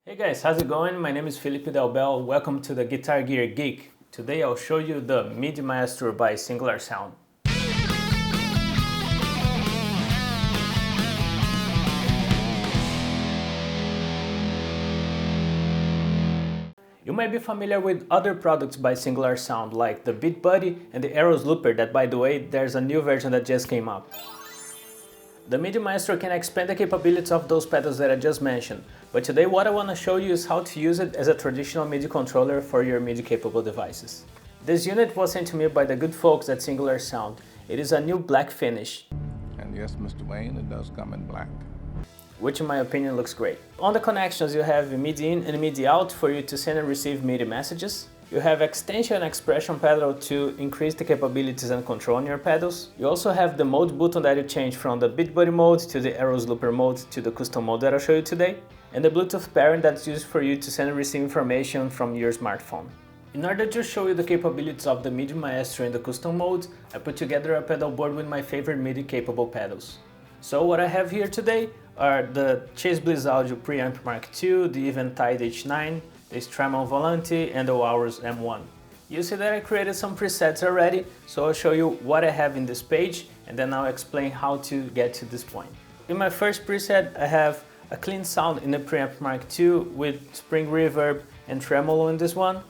Hey guys, how's it going? My name is Felipe Del Bel. Welcome to the Guitar Gear Geek. Today I'll show you the MIDI Maestro by Singular Sound. You might be familiar with other products by Singular Sound like the Beat Buddy and the Eros Looper that, by the way, there's a new version that just came up. The MIDI Maestro can expand the capabilities of those pedals that I just mentioned, but today what I want to show you is how to use it as a traditional MIDI controller for your MIDI capable devices. This unit was sent to me by the good folks at Singular Sound. It is a new black finish. And yes, Mr. Wayne, it does come in black, Which in my opinion looks great. On the connections you have MIDI in and MIDI out for you to send and receive MIDI messages. You have extension and expression pedal to increase the capabilities and control on your pedals. You also have the mode button that you change from the Beat Buddy mode to the Eros Looper mode to the custom mode that I'll show you today. And the Bluetooth pairing that's used for you to send and receive information from your smartphone. In order to show you the capabilities of the MIDI Maestro in the custom mode, I put together a pedal board with my favorite MIDI capable pedals. So what I have here today are the Chase Bliss Audio Preamp Mark II, the Eventide H9, the Strymon Volante and the Wowers M1. You see that I created some presets already, so I'll show you what I have in this page and then I'll explain how to get to this point. In my first preset I have a clean sound in the Preamp Mark II with spring reverb and tremolo in this one.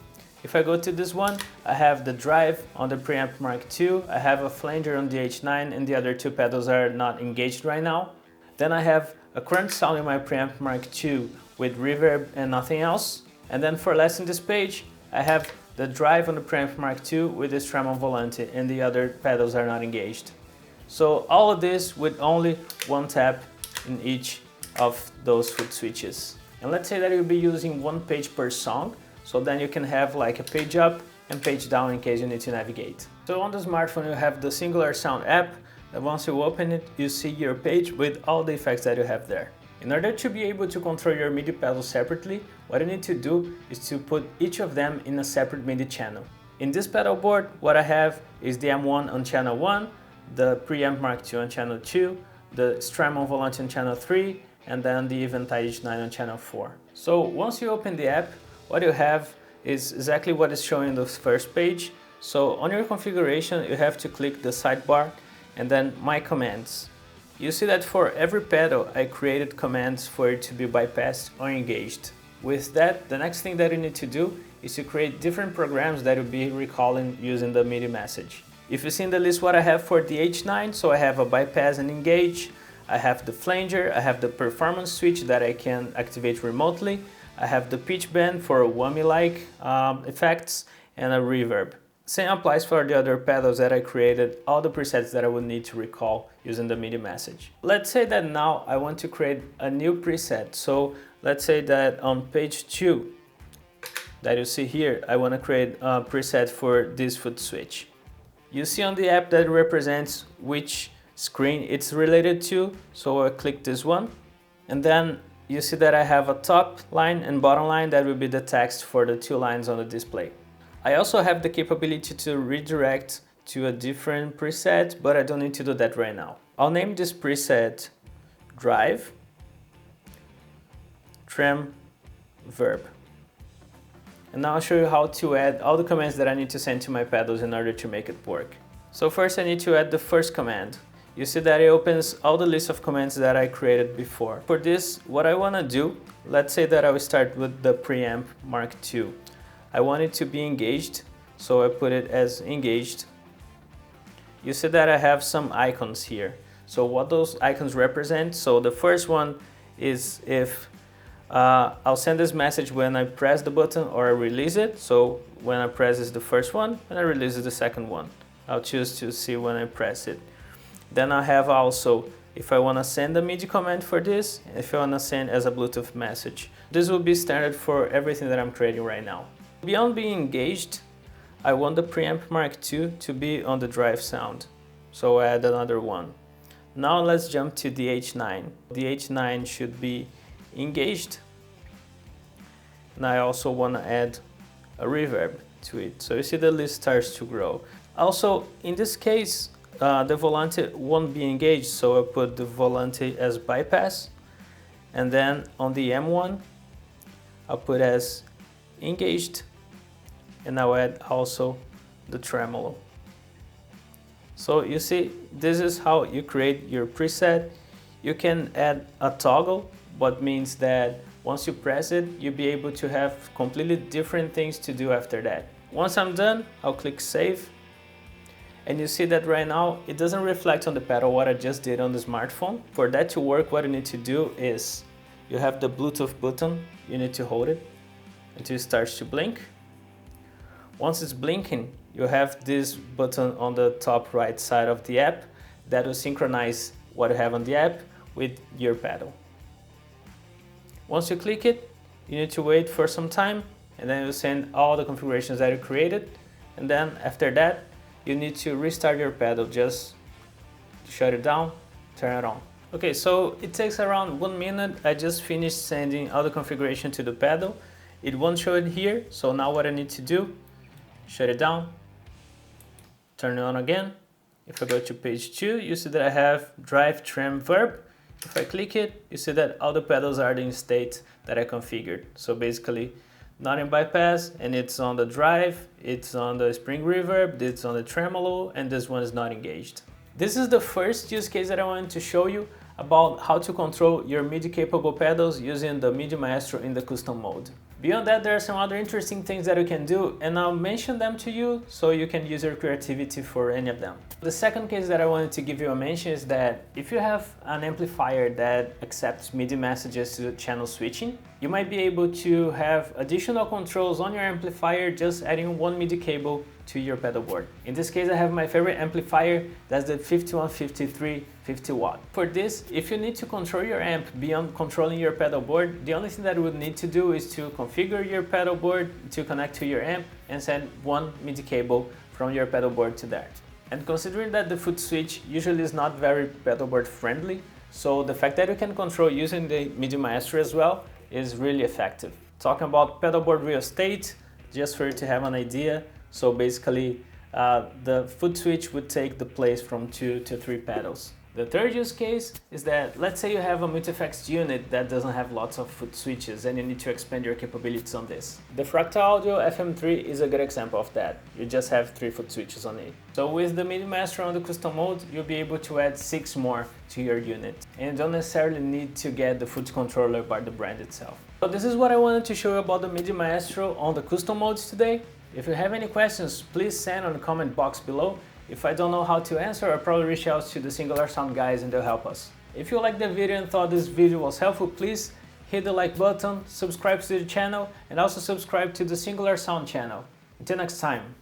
If I go to this one, I have the drive on the Preamp Mark II, I have a flanger on the H9 and the other two pedals are not engaged right now. Then I have a crunch sound in my Preamp Mark II with reverb and nothing else. And then for last in this page, I have the drive on the Preamp Mark II with the Strymon Volante and the other pedals are not engaged. So all of this with only one tap in each of those foot switches. And let's say that you'll be using one page per song, so then you can have like a page up and page down in case you need to navigate. So on the smartphone you have the Singular Sound app, and once you open it, you see your page with all the effects that you have there. In order to be able to control your MIDI pedals separately, what you need to do is to put each of them in a separate MIDI channel. In this pedal board, what I have is the M1 on channel 1, the Preamp Mark II on channel 2, the Strymon Volante on channel 3, and then the Eventide H9 on channel 4. So once you open the app, what you have is exactly what is shown in the first page. So on your configuration, you have to click the sidebar and then My Commands. You see that for every pedal I created commands for it to be bypassed or engaged. With that, the next thing that you need to do is to create different programs that you'll be recalling using the MIDI message. If you see in the list what I have for the H9, so I have a bypass and engage, I have the flanger, I have the performance switch that I can activate remotely, I have the pitch bend for whammy-like effects and a reverb. Same applies for the other pedals that I created, all the presets that I would need to recall using the MIDI message. Let's say that now I want to create a new preset. So let's say that on page 2 that you see here, I want to create a preset for this foot switch. You see on the app that represents which screen it's related to, so I click this one and then you see that I have a top line and bottom line that will be the text for the two lines on the display. I also have the capability to redirect to a different preset, but I don't need to do that right now. I'll name this preset Drive Trem Verb. And now I'll show you how to add all the commands that I need to send to my pedals in order to make it work. So first I need to add the first command. You see that it opens all the list of commands that I created before. For this, what I want to do, let's say that I will start with the Preamp Mark II. I want it to be engaged, so I put it as engaged. You see that I have some icons here. So what those icons represent, so the first one is if I'll send this message when I press the button or I release it. So when I press is the first one and I release is the second one. I'll choose to see when I press it. Then I have also if I want to send a MIDI command for this, if I want to send as a Bluetooth message. This will be standard for everything that I'm creating right now. Beyond being engaged, I want the Preamp Mark II to be on the drive sound, so I add another one. Now let's jump to the H9. The H9 should be engaged, and I also want to add a reverb to it, so you see the list starts to grow. Also, in this case, the Volante won't be engaged, so I put the Volante as bypass, and then on the M1, I'll put as engaged, and I'll add also the tremolo. So you see, this is how you create your preset. You can add a toggle, what means that once you press it, you'll be able to have completely different things to do after that. Once I'm done, I'll click save. And you see that right now, it doesn't reflect on the pedal what I just did on the smartphone. For that to work, what you need to do is, you have the Bluetooth button, you need to hold it until it starts to blink. Once it's blinking, you have this button on the top right side of the app that will synchronize what you have on the app with your pedal. Once you click it, you need to wait for some time, and then you'll send all the configurations that you created. And then after that, you need to restart your pedal, just shut it down, turn it on. Okay, so it takes around 1 minute. I just finished sending all the configuration to the pedal. It won't show it here, so now what I need to do, shut it down, turn it on again. If I go to page 2, you see that I have drive, trem, verb. If I click it, you see that all the pedals are in state that I configured. So basically, not in bypass, and it's on the drive, it's on the spring reverb, it's on the tremolo, and this one is not engaged. This is the first use case that I wanted to show you about how to control your MIDI capable pedals using the MIDI Maestro in the custom mode. Beyond that, there are some other interesting things that you can do, and I'll mention them to you so you can use your creativity for any of them. The second case that I wanted to give you a mention is that if you have an amplifier that accepts MIDI messages to channel switching, you might be able to have additional controls on your amplifier just adding one MIDI cable to your pedal board. In this case, I have my favorite amplifier, that's the 5153 50 watt. For this, if you need to control your amp beyond controlling your pedal board, the only thing that you would need to do is to configure your pedal board to connect to your amp and send one MIDI cable from your pedal board to that. And considering that the foot switch usually is not very pedal board friendly, so the fact that you can control using the MIDI Maestro as well is really effective. Talking about pedal board real estate, just for you to have an idea, so basically the foot switch would take the place from 2 to 3 pedals. The third use case is that, let's say you have a multi-effects unit that doesn't have lots of foot switches and you need to expand your capabilities on this. The Fractal Audio FM3 is a good example of that. You just have 3 foot switches on it. So with the MIDI Maestro on the custom mode, you'll be able to add 6 more to your unit. And you don't necessarily need to get the foot controller by the brand itself. So this is what I wanted to show you about the MIDI Maestro on the custom modes today. If you have any questions, please send on the comment box below. If I don't know how to answer, I'll probably reach out to the Singular Sound guys and they'll help us. If you liked the video and thought this video was helpful, please hit the like button, subscribe to the channel, and also subscribe to the Singular Sound channel. Until next time.